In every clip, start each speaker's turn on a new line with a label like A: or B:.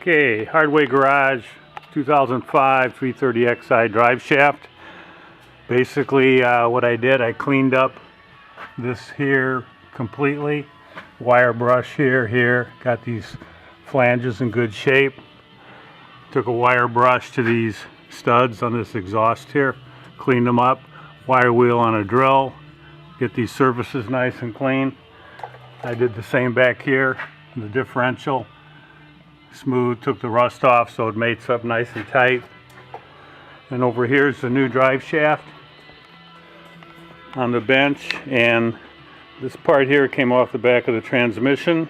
A: Okay, Hardway Garage 2005 330xi drive shaft. Basically what I did, I cleaned up this here completely. Wire brush here, got these flanges in good shape. Took a wire brush to these studs on this exhaust here, cleaned them up. Wire wheel on a drill, get these surfaces nice and clean. I did the same back here, the differential. Smooth, took the rust off so it mates up nice and tight. And over here is the new drive shaft on the bench, and this part here came off the back of the transmission.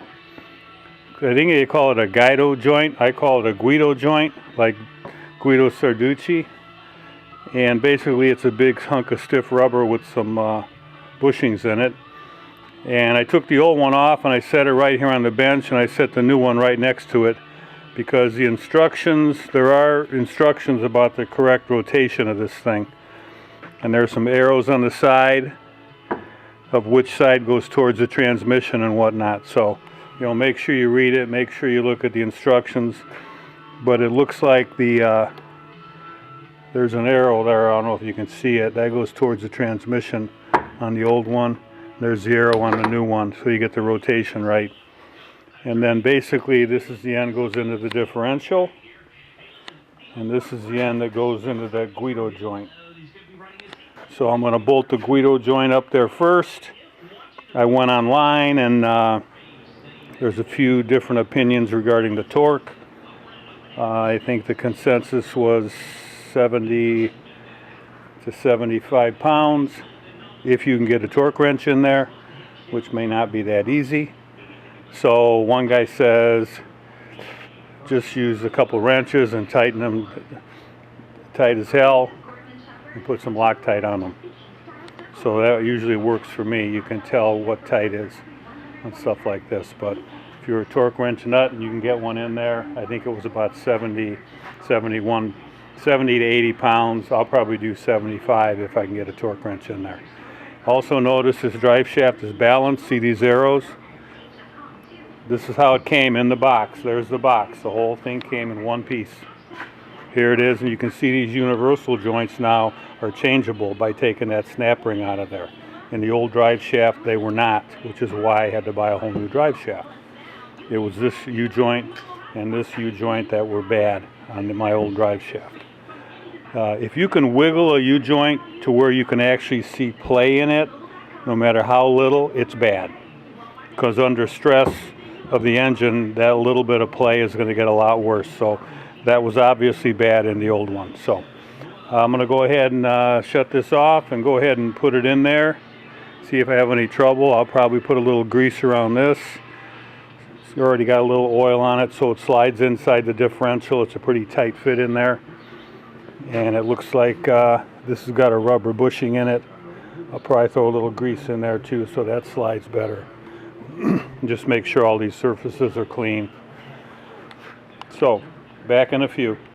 A: I think they call it a Guido joint. I call it a Guido joint, like Guido Sarducci. And basically it's a big hunk of stiff rubber with some bushings in it. And I took the old one off and I set it right here on the bench, and I set the new one right next to it, because the instructions, there are instructions about the correct rotation of this thing. And there's some arrows on the side of which side goes towards the transmission and whatnot. So, you know, make sure you read it, make sure you look at the instructions. But it looks like the there's an arrow there, I don't know if you can see it, that goes towards the transmission on the old one. There's the arrow on the new one, so you get the rotation right. And then basically this is the end goes into the differential, and this is the end that goes into that Guido joint. So I'm going to bolt the Guido joint up there first. I went online and there's a few different opinions regarding the torque. I think the consensus was 70 to 75 pounds if you can get a torque wrench in there, which may not be that easy. So one guy says just use a couple wrenches and tighten them tight as hell and put some Loctite on them. So that usually works for me. You can tell what tight is and stuff like this. But if you're a torque wrench nut and you can get one in there, I think it was about 70 to 80 pounds. I'll probably do 75 if I can get a torque wrench in there. Also notice this drive shaft is balanced. See these arrows? This is how it came in the box. There's the box. The whole thing came in one piece. Here it is, and you can see these universal joints now are changeable by taking that snap ring out of there. In the old drive shaft, they were not, which is why I had to buy a whole new drive shaft. It was this U-joint and this U-joint that were bad on my old drive shaft. If you can wiggle a U-joint to where you can actually see play in it, no matter how little, it's bad. Because under stress of the engine, that little bit of play is going to get a lot worse. So that was obviously bad in the old one. So I'm going to go ahead and shut this off and go ahead and put it in there. See if I have any trouble. I'll probably put a little grease around this. It's already got a little oil on it, so it slides inside the differential. It's a pretty tight fit in there. And it looks like this has got a rubber bushing in it. I'll probably throw a little grease in there too, so that slides better. Just make sure all these surfaces are clean. So, back in a few.